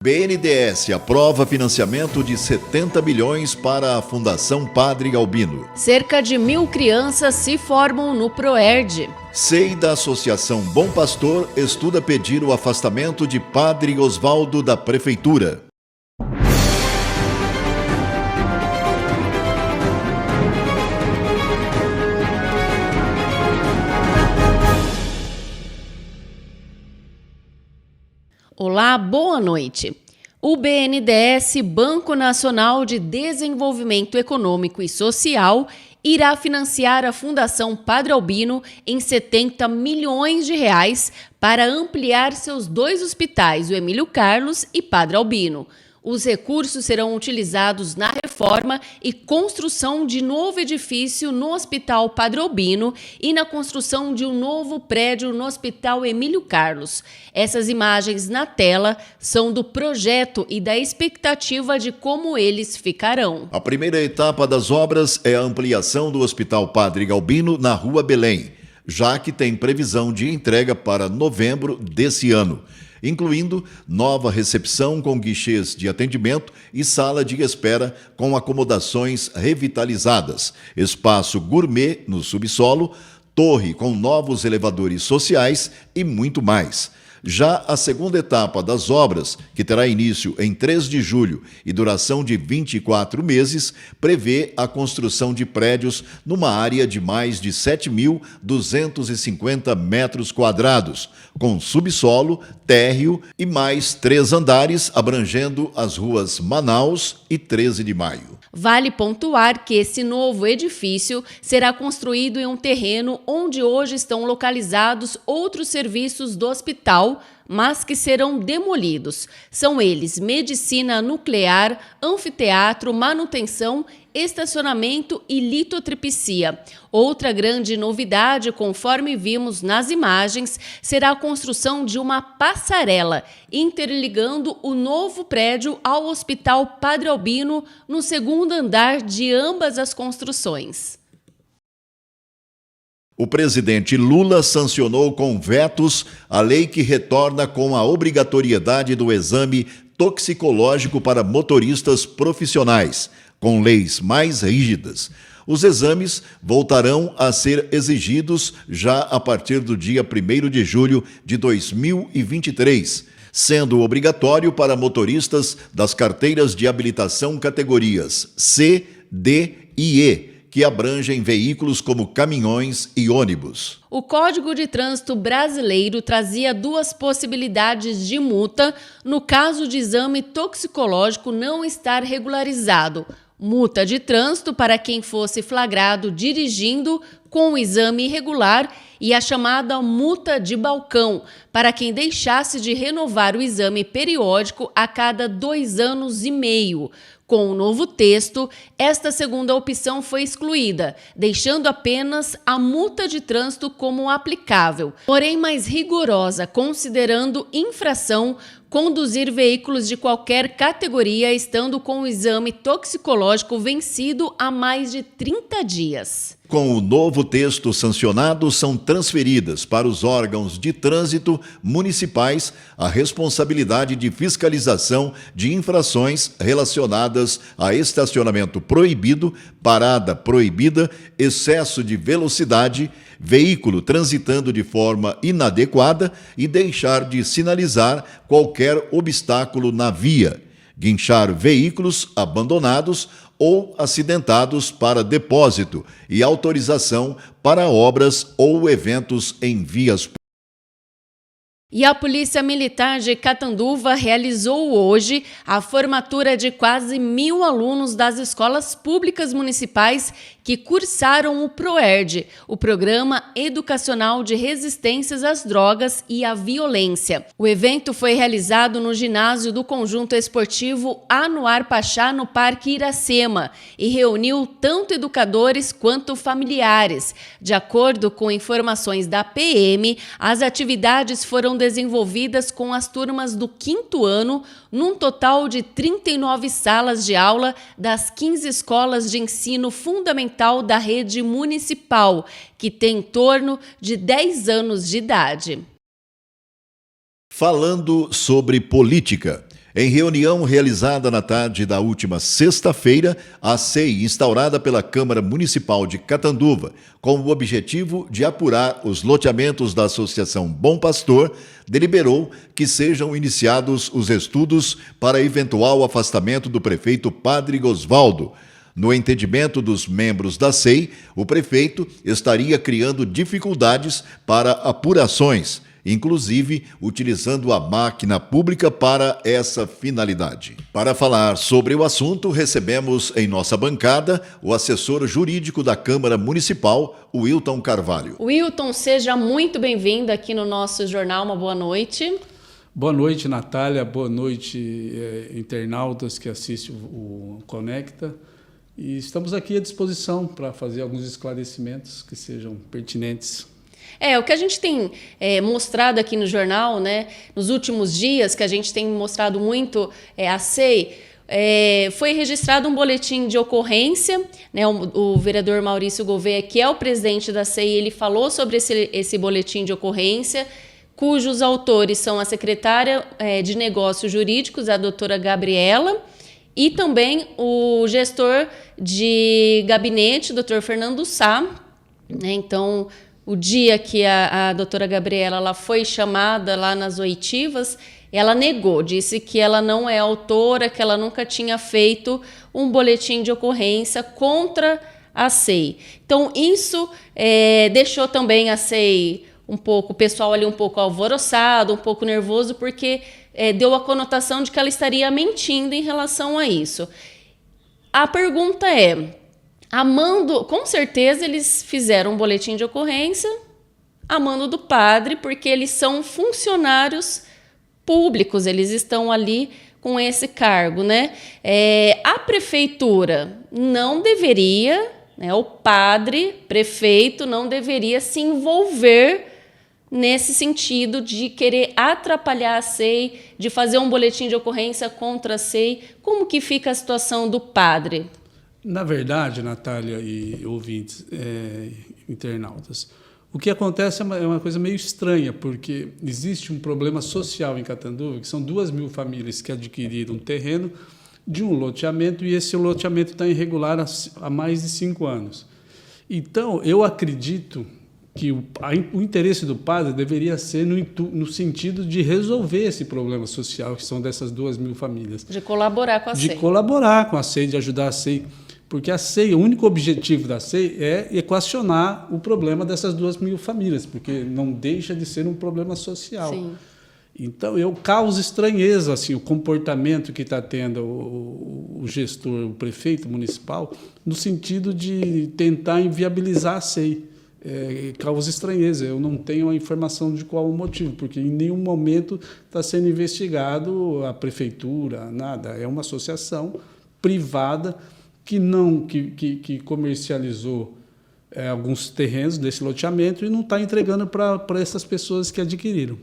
BNDES aprova financiamento de 70 milhões para a Fundação Padre Albino. Cerca de 1.000 crianças se formam no ProERD. SEI da Associação Bom Pastor estuda pedir o afastamento de Padre Osvaldo da Prefeitura. Olá, boa noite. O BNDES, Banco Nacional de Desenvolvimento Econômico e Social, irá financiar a Fundação Padre Albino em 70 milhões de reais para ampliar seus 2 hospitais, o Emílio Carlos e Padre Albino. Os recursos serão utilizados na reforma e construção de novo edifício no Hospital Padre Albino e na construção de um novo prédio no Hospital Emílio Carlos. Essas imagens na tela são do projeto e da expectativa de como eles ficarão. A primeira etapa das obras é a ampliação do Hospital Padre Albino na Rua Belém, já que tem previsão de entrega para novembro desse ano, incluindo nova recepção com guichês de atendimento e sala de espera com acomodações revitalizadas, espaço gourmet no subsolo, torre com novos elevadores sociais e muito mais. Já a segunda etapa das obras, que terá início em 3 de julho e duração de 24 meses, prevê a construção de prédios numa área de mais de 7.250 metros quadrados, com subsolo, térreo e mais 3 andares, abrangendo as ruas Manaus e 13 de Maio. Vale pontuar que esse novo edifício será construído em um terreno onde hoje estão localizados outros serviços do hospital, mas que serão demolidos. São eles medicina nuclear, anfiteatro, manutenção, estacionamento e litotripsia. Outra grande novidade, conforme vimos nas imagens, será a construção de uma passarela interligando o novo prédio ao Hospital Padre Albino no segundo andar de ambas as construções. O presidente Lula sancionou com vetos a lei que retorna com a obrigatoriedade do exame toxicológico para motoristas profissionais, com leis mais rígidas. Os exames voltarão a ser exigidos já a partir do dia 1º de julho de 2023, sendo obrigatório para motoristas das carteiras de habilitação categorias C, D e E, que abrangem veículos como caminhões e ônibus. O Código de Trânsito brasileiro trazia 2 possibilidades de multa no caso de exame toxicológico não estar regularizado: multa de trânsito para quem fosse flagrado dirigindo com o exame irregular e a chamada multa de balcão, para quem deixasse de renovar o exame periódico a cada 2 anos e meio. Com o novo texto, esta segunda opção foi excluída, deixando apenas a multa de trânsito como aplicável, porém mais rigorosa, considerando infração conduzir veículos de qualquer categoria estando com o exame toxicológico vencido há mais de 30 dias. Com o novo texto sancionado, são transferidas para os órgãos de trânsito municipais a responsabilidade de fiscalização de infrações relacionadas a estacionamento proibido, parada proibida, excesso de velocidade, veículo transitando de forma inadequada e deixar de sinalizar qualquer obstáculo na via, guinchar veículos abandonados ou acidentados para depósito e autorização para obras ou eventos em vias públicas. E a Polícia Militar de Catanduva realizou hoje a formatura de quase 1.000 alunos das escolas públicas municipais que cursaram o ProERD, o Programa Educacional de Resistências às Drogas e à Violência. O evento foi realizado no ginásio do Conjunto Esportivo Anuar Pachá, no Parque Iracema, e reuniu tanto educadores quanto familiares. De acordo com informações da PM, as atividades foram desenvolvidas com as turmas do 5º ano, num total de 39 salas de aula das 15 escolas de ensino fundamental da rede municipal, que tem em torno de 10 anos de idade. Falando sobre política, Em reunião realizada na tarde da última sexta-feira, a SEI, instaurada pela Câmara Municipal de Catanduva, com o objetivo de apurar os loteamentos da Associação Bom Pastor, deliberou que sejam iniciados os estudos para eventual afastamento do prefeito Padre Osvaldo. No entendimento dos membros da SEI, o prefeito estaria criando dificuldades para apurações, inclusive utilizando a máquina pública para essa finalidade. Para falar sobre o assunto, recebemos em nossa bancada o assessor jurídico da Câmara Municipal, Wilton Carvalho. Wilton, seja muito bem-vindo aqui no nosso jornal. Uma boa noite. Boa noite, Natália. Boa noite, internautas que assistem o Conecta. E estamos aqui à disposição para fazer alguns esclarecimentos que sejam pertinentes. O que a gente tem mostrado aqui no jornal, né, nos últimos dias, que a gente tem mostrado muito a SEI, foi registrado um boletim de ocorrência, né, o vereador Maurício Gouveia, que é o presidente da SEI, ele falou sobre esse boletim de ocorrência, cujos autores são a secretária de Negócios Jurídicos, a doutora Gabriela, e também o gestor de gabinete, o doutor Fernando Sá, né, então... O dia que a doutora Gabriela ela foi chamada lá nas oitivas, ela negou, disse que ela não é autora, que ela nunca tinha feito um boletim de ocorrência contra a SEI. Então, isso deixou também a SEI o pessoal ali um pouco alvoroçado, um pouco nervoso, porque deu a conotação de que ela estaria mentindo em relação a isso. A pergunta é... com certeza eles fizeram um boletim de ocorrência a mando do padre, porque eles são funcionários públicos, eles estão ali com esse cargo, né? A prefeitura não deveria, né, o padre, prefeito, não deveria se envolver nesse sentido de querer atrapalhar a SEI, de fazer um boletim de ocorrência contra a SEI. Como que fica a situação do padre? Na verdade, Natália e ouvintes, internautas, o que acontece é uma coisa meio estranha, porque existe um problema social em Catanduva, que são 2.000 famílias que adquiriram um terreno de um loteamento, e esse loteamento está irregular há mais de 5 anos. Então, eu acredito que o interesse do padre deveria ser no sentido de resolver esse problema social, que são dessas 2.000 famílias. De colaborar com a SEI. De colaborar com a SEI, de ajudar a SEI. Porque a SEI, o único objetivo da SEI é equacionar o problema dessas 2.000 famílias, porque não deixa de ser um problema social. Sim. Então, eu causo estranheza assim, o comportamento que está tendo o gestor, o prefeito municipal, no sentido de tentar inviabilizar a SEI. Causa estranheza. Eu não tenho a informação de qual o motivo, porque em nenhum momento está sendo investigado a prefeitura, nada. É uma associação privada que comercializou alguns terrenos desse loteamento e não está entregando para essas pessoas que adquiriram.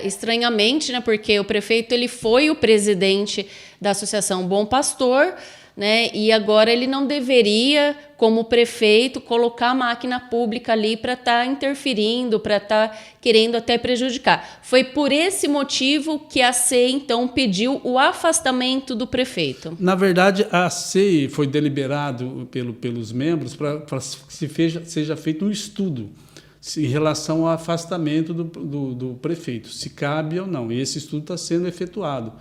Estranhamente, né, porque o prefeito ele foi o presidente da Associação Bom Pastor, né, e agora ele não deveria, como prefeito, colocar a máquina pública ali para estar interferindo, para estar querendo até prejudicar. Foi por esse motivo que a SEI, então, pediu o afastamento do prefeito. Na verdade, a SEI foi deliberado pelos membros para que seja feito um estudo em relação ao afastamento do prefeito, se cabe ou não. E esse estudo está sendo efetuado.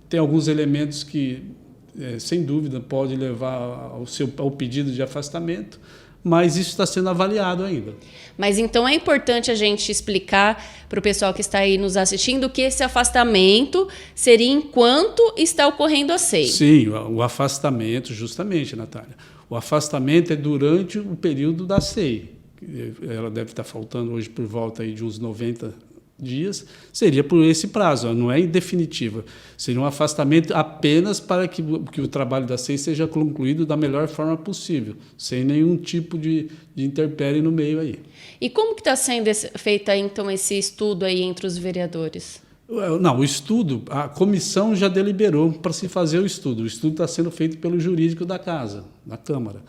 Tem alguns elementos que... sem dúvida, pode levar ao pedido de afastamento, mas isso está sendo avaliado ainda. Mas então é importante a gente explicar para o pessoal que está aí nos assistindo que esse afastamento seria enquanto está ocorrendo a SEI. Sim, o afastamento, justamente, Natália. O afastamento é durante o período da SEI. Ela deve estar faltando hoje por volta aí de uns 90 dias, seria por esse prazo, não é indefinitiva. Seria um afastamento apenas para que o trabalho da SEI seja concluído da melhor forma possível, sem nenhum tipo de intempérie no meio aí. E como que está sendo feito então esse estudo aí entre os vereadores? Não, o estudo, a comissão já deliberou para se fazer o estudo. O estudo está sendo feito pelo jurídico da casa, da Câmara.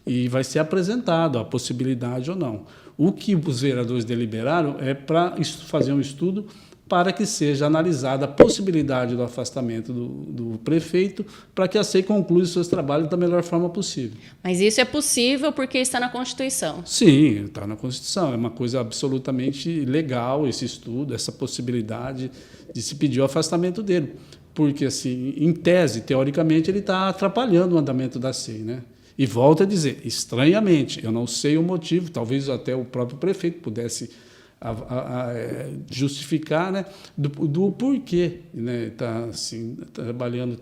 E vai ser apresentado a possibilidade ou não. O que os vereadores deliberaram é para fazer um estudo para que seja analisada a possibilidade do afastamento do prefeito, para que a SEI conclua os seus trabalhos da melhor forma possível. Mas isso é possível porque está na Constituição. Sim, está na Constituição. É uma coisa absolutamente legal esse estudo, essa possibilidade de se pedir o afastamento dele. Porque, assim, em tese, teoricamente, ele está atrapalhando o andamento da SEI, né? E volto a dizer, estranhamente, eu não sei o motivo, talvez até o próprio prefeito pudesse justificar, né, do porquê, né, tá assim, trabalhando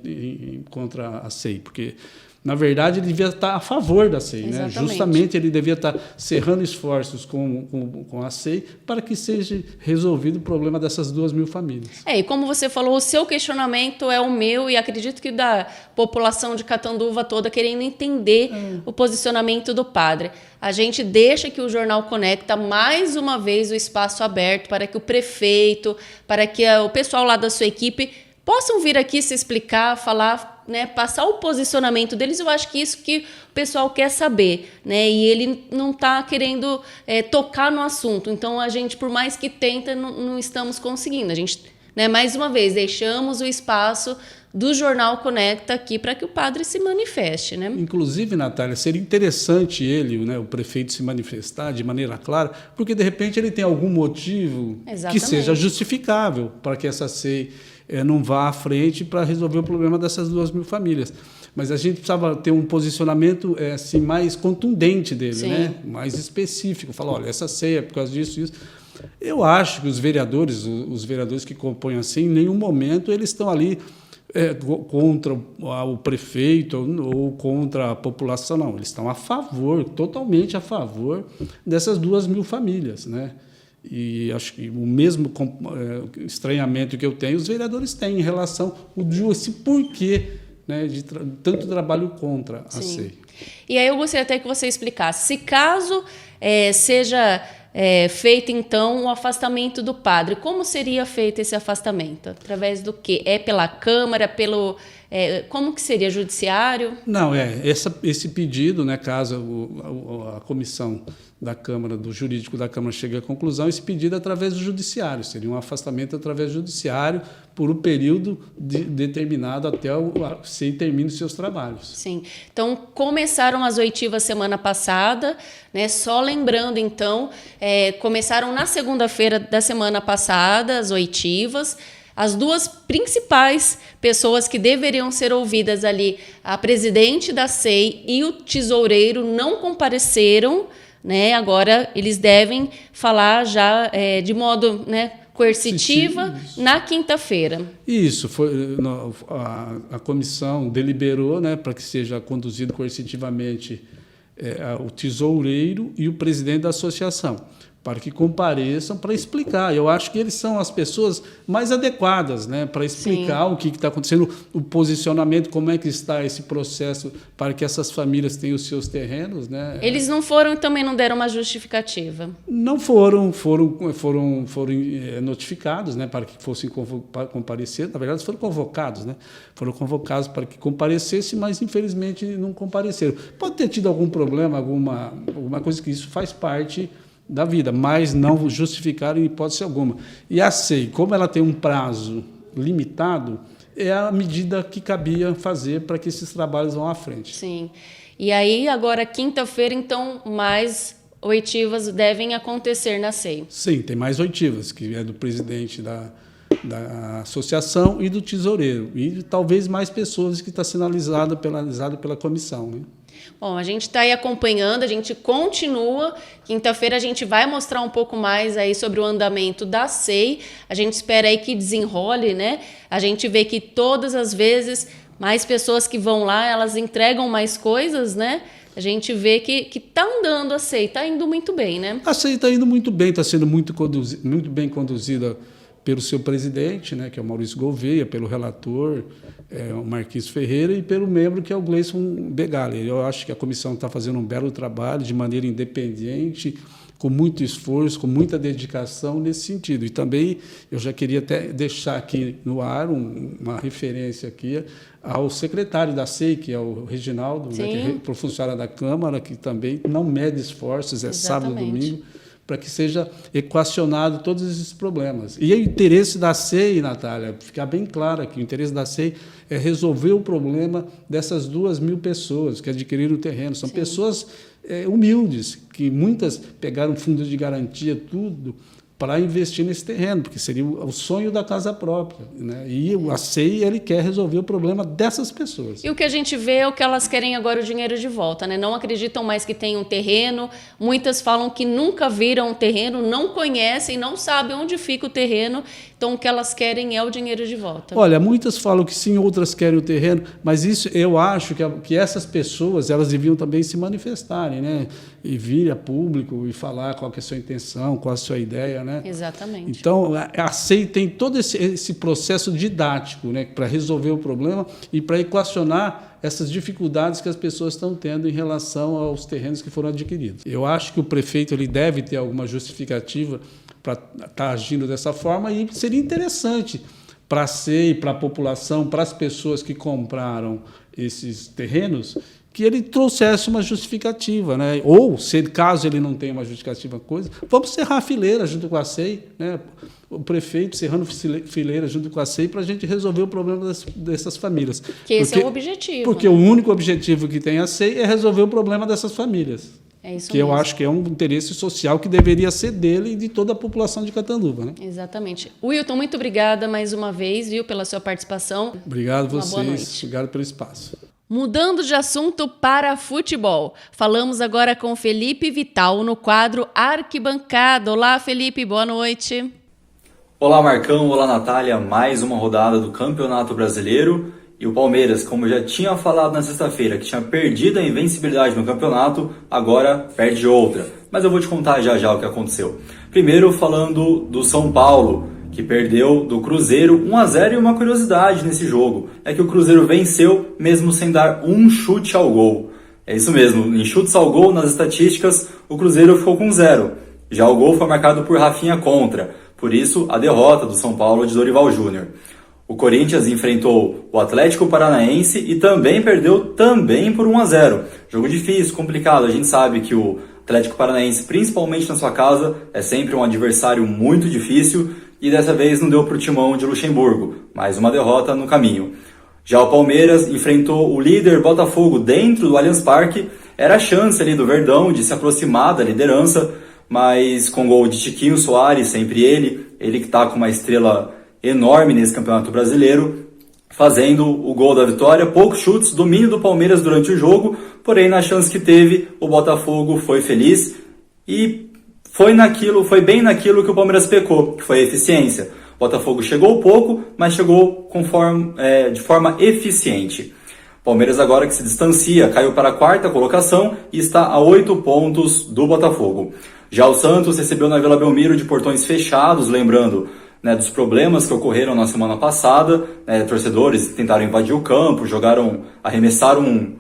contra a SEI, porque na verdade ele devia estar a favor da SEI, né? Justamente ele devia estar cerrando esforços com a SEI para que seja resolvido o problema dessas 2.000 famílias. E como você falou, o seu questionamento é o meu e acredito que da população de Catanduva toda querendo entender o posicionamento do padre. A gente deixa que o Jornal Conecta mais uma vez o espaço aberto para que o prefeito, para que o pessoal lá da sua equipe possam vir aqui se explicar, falar, né, passar o posicionamento deles. Eu acho que isso que o pessoal quer saber, né? E ele não está querendo tocar no assunto. Então, a gente, por mais que tenta, não estamos conseguindo. A gente, né, mais uma vez, deixamos o espaço do Jornal Conecta aqui para que o padre se manifeste, né? Inclusive, Natália, seria interessante ele, né, o prefeito, se manifestar de maneira clara, porque, de repente, ele tem algum motivo que seja justificável para que essa SEI não vá à frente para resolver o problema dessas 2.000 famílias. Mas a gente precisava ter um posicionamento assim, mais contundente dele, né? Mais específico. Falar, olha, essa SEI é por causa disso, isso. Eu acho que os vereadores que compõem a SEI, em nenhum momento eles estão ali contra o prefeito ou contra a população, não. Eles estão a favor, totalmente a favor dessas 2.000 famílias, né? E acho que o mesmo estranhamento que eu tenho, os vereadores têm em relação ao esse porquê, né, de tanto trabalho contra a SEI. E aí eu gostaria até que você explicasse, se caso seja feito, então, o afastamento do padre, como seria feito esse afastamento? Através do quê? É pela Câmara, como que seria? Judiciário? Não, esse pedido, né, caso a comissão da Câmara, do jurídico da Câmara chegue à conclusão, esse pedido é através do judiciário, seria um afastamento através do judiciário por um período determinado até a SEI termine os seus trabalhos. Sim. Então, começaram as oitivas semana passada, né? Só lembrando, então, começaram na segunda-feira da semana passada as oitivas. As duas principais pessoas que deveriam ser ouvidas ali, a presidente da SEI e o tesoureiro, não compareceram, né? Agora eles devem falar já de modo, né, coercitiva na quinta-feira. Isso, foi a comissão deliberou, né, para que seja conduzido coercitivamente o tesoureiro e o presidente da associação, para que compareçam para explicar. Eu acho que eles são as pessoas mais adequadas, né, para explicar o que está acontecendo, o posicionamento, como é que está esse processo para que essas famílias tenham os seus terrenos, né? Eles não foram e também não deram uma justificativa? Não foram notificados, né, para que fossem comparecer. Na verdade, foram convocados, né? Foram convocados para que comparecessem, mas infelizmente não compareceram. Pode ter tido algum problema, alguma coisa, que isso faz parte da vida, mas não justificaram em hipótese alguma. E a SEI, como ela tem um prazo limitado, é a medida que cabia fazer para que esses trabalhos vão à frente. Sim. E aí, agora, quinta-feira, então, mais oitivas devem acontecer na SEI? Sim, tem mais oitivas, que é do presidente da associação e do tesoureiro. E talvez mais pessoas que está sendo analisada pela comissão, né? Bom, a gente está aí acompanhando, a gente continua. Quinta-feira a gente vai mostrar um pouco mais aí sobre o andamento da SEI. A gente espera aí que desenrole, né? A gente vê que todas as vezes mais pessoas que vão lá, elas entregam mais coisas, né? A gente vê que está andando a SEI, está indo muito bem, né? A SEI está indo muito bem, está sendo muito bem conduzida pelo seu presidente, né, que é o Maurício Gouveia, pelo relator, o Marquinhos Ferreira, e pelo membro, que é o Gleison Begali. Eu acho que a comissão está fazendo um belo trabalho, de maneira independente, com muito esforço, com muita dedicação nesse sentido. E também eu já queria até deixar aqui no ar uma referência aqui ao secretário da SEI, que é o Reginaldo, né, que é funcionário da Câmara, que também não mede esforços, sábado e domingo, para que seja equacionado todos esses problemas. E o interesse da SEI, Natália, ficar bem claro aqui, o interesse da SEI é resolver o problema dessas 2.000 pessoas que adquiriram o terreno. São pessoas humildes, que muitas pegaram fundo de garantia, tudo, para investir nesse terreno, porque seria o sonho da casa própria, né? E a SEI, ele quer resolver o problema dessas pessoas. E o que a gente vê é o que elas querem agora, o dinheiro de volta, né? Não acreditam mais que tem um terreno, muitas falam que nunca viram um terreno, não conhecem, não sabem onde fica o terreno, então o que elas querem é o dinheiro de volta. Olha, muitas falam que sim, outras querem o terreno, mas isso eu acho que essas pessoas, elas deviam também se manifestarem, né? E vir a público e falar qual que é a sua intenção, qual a sua ideia, né? Exatamente. Então, a SEI tem todo esse processo didático, né, para resolver o problema e para equacionar essas dificuldades que as pessoas estão tendo em relação aos terrenos que foram adquiridos. Eu acho que o prefeito ele deve ter alguma justificativa para estar agindo dessa forma, e seria interessante para a SEI, para a população, para as pessoas que compraram esses terrenos, que ele trouxesse uma justificativa, né? Ou, caso ele não tenha uma justificativa, vamos cerrar a fileira junto com a SEI, né? O prefeito cerrando fileira junto com a SEI para a gente resolver o problema dessas famílias. Esse é o objetivo. Porque o único objetivo que tem a SEI é resolver o problema dessas famílias. É isso que mesmo. Eu acho que é um interesse social que deveria ser dele e de toda a população de Catanduva, né? Exatamente. Wilton, muito obrigada mais uma vez, viu, pela sua participação. Obrigado a Uma boa vocês. noite. Obrigado pelo espaço. Mudando de assunto para futebol, falamos agora com Felipe Vital no quadro Arquibancada. Olá, Felipe, boa noite. Olá, Marcão, olá, Natália. Mais uma rodada do Campeonato Brasileiro. E o Palmeiras, como eu já tinha falado na sexta-feira, que tinha perdido a invencibilidade no campeonato, agora perde outra. Mas eu vou te contar já o que aconteceu. Primeiro, falando do São Paulo, que perdeu do Cruzeiro 1-0, e uma curiosidade nesse jogo é que o Cruzeiro venceu mesmo sem dar um chute ao gol. É isso mesmo, em chutes ao gol, nas estatísticas, o Cruzeiro ficou com 0. Já o gol foi marcado por Rafinha contra, por isso a derrota do São Paulo de Dorival Júnior. O Corinthians enfrentou o Atlético Paranaense e também perdeu por 1-0. Jogo difícil, complicado, a gente sabe que o Atlético Paranaense, principalmente na sua casa, é sempre um adversário muito difícil, e dessa vez não deu para o Timão de Luxemburgo, mais uma derrota no caminho. Já o Palmeiras enfrentou o líder Botafogo dentro do Allianz Parque, era a chance ali do Verdão de se aproximar da liderança, mas com gol de Tiquinho Soares, sempre ele que está com uma estrela enorme nesse Campeonato Brasileiro, fazendo o gol da vitória, poucos chutes, domínio do Palmeiras durante o jogo, porém na chance que teve, o Botafogo foi feliz e foi bem naquilo que o Palmeiras pecou, que foi a eficiência. O Botafogo chegou pouco, mas chegou de forma eficiente. O Palmeiras agora que se distancia, caiu para a 4ª colocação e está a 8 pontos do Botafogo. Já o Santos recebeu na Vila Belmiro de portões fechados, lembrando, né, dos problemas que ocorreram na semana passada, né, torcedores tentaram invadir o campo, arremessaram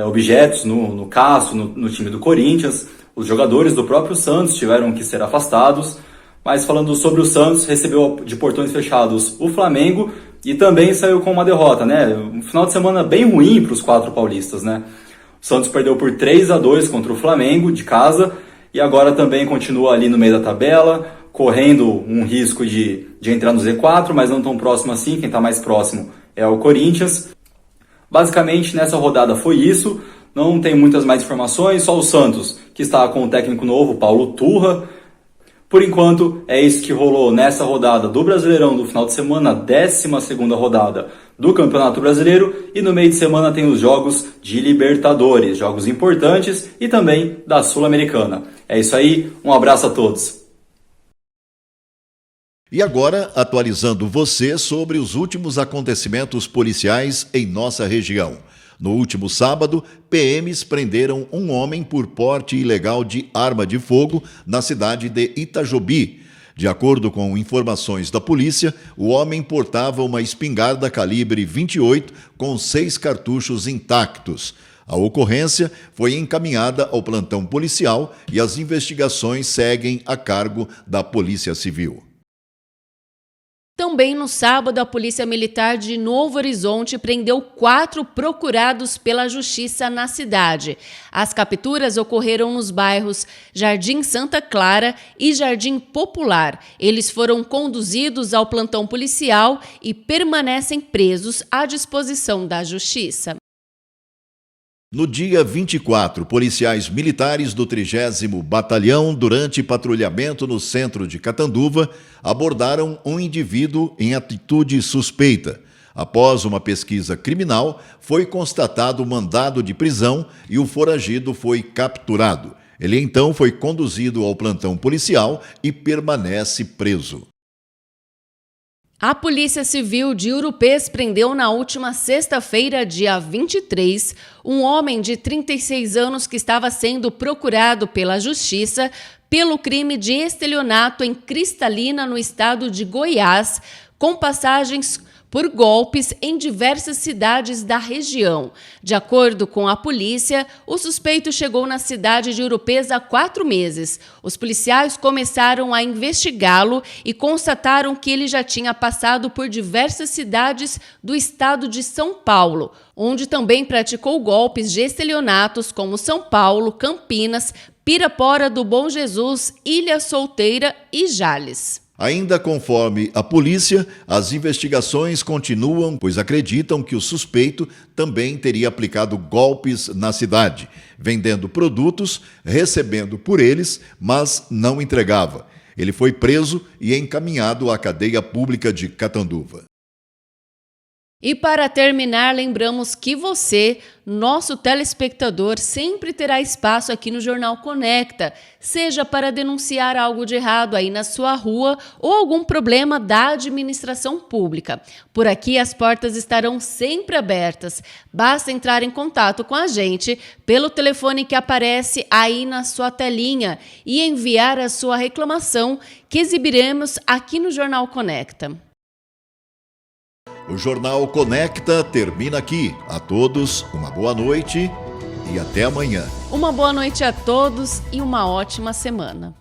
objetos no Cássio, no time do Corinthians. Os jogadores do próprio Santos tiveram que ser afastados, mas falando sobre o Santos, recebeu de portões fechados o Flamengo e também saiu com uma derrota, né? Um final de semana bem ruim para os 4 paulistas, né? O Santos perdeu por 3-2 contra o Flamengo de casa e agora também continua ali no meio da tabela, correndo um risco de entrar no Z4, mas não tão próximo assim. Quem está mais próximo é o Corinthians. Basicamente, nessa rodada foi isso. Não tem muitas mais informações, só o Santos, que está com o técnico novo, Paulo Turra. Por enquanto, é isso que rolou nessa rodada do Brasileirão do final de semana, 12ª rodada do Campeonato Brasileiro. E no meio de semana tem os jogos de Libertadores, jogos importantes, e também da Sul-Americana. É isso aí, um abraço a todos. E agora, atualizando você sobre os últimos acontecimentos policiais em nossa região. No último sábado, PMs prenderam um homem por porte ilegal de arma de fogo na cidade de Itajobi. De acordo com informações da polícia, o homem portava uma espingarda calibre 28 com 6 cartuchos intactos. A ocorrência foi encaminhada ao plantão policial e as investigações seguem a cargo da Polícia Civil. Também no sábado, a Polícia Militar de Novo Horizonte prendeu 4 procurados pela Justiça na cidade. As capturas ocorreram nos bairros Jardim Santa Clara e Jardim Popular. Eles foram conduzidos ao plantão policial e permanecem presos à disposição da Justiça. No dia 24, policiais militares do 30º Batalhão, durante patrulhamento no centro de Catanduva, abordaram um indivíduo em atitude suspeita. Após uma pesquisa criminal, foi constatado o mandado de prisão e o foragido foi capturado. Ele então foi conduzido ao plantão policial e permanece preso. A Polícia Civil de Urupês prendeu na última sexta-feira, dia 23, um homem de 36 anos que estava sendo procurado pela Justiça pelo crime de estelionato em Cristalina, no estado de Goiás, com passagens por golpes em diversas cidades da região. De acordo com a polícia, o suspeito chegou na cidade de Urupês há 4 meses. Os policiais começaram a investigá-lo e constataram que ele já tinha passado por diversas cidades do estado de São Paulo, onde também praticou golpes de estelionatos como São Paulo, Campinas, Pirapora do Bom Jesus, Ilha Solteira e Jales. Ainda conforme a polícia, as investigações continuam, pois acreditam que o suspeito também teria aplicado golpes na cidade, vendendo produtos, recebendo por eles, mas não entregava. Ele foi preso e encaminhado à cadeia pública de Catanduva. E para terminar, lembramos que você, nosso telespectador, sempre terá espaço aqui no Jornal Conecta, seja para denunciar algo de errado aí na sua rua ou algum problema da administração pública. Por aqui as portas estarão sempre abertas. Basta entrar em contato com a gente pelo telefone que aparece aí na sua telinha e enviar a sua reclamação, que exibiremos aqui no Jornal Conecta. O Jornal Conecta termina aqui. A todos, uma boa noite e até amanhã. Uma boa noite a todos e uma ótima semana.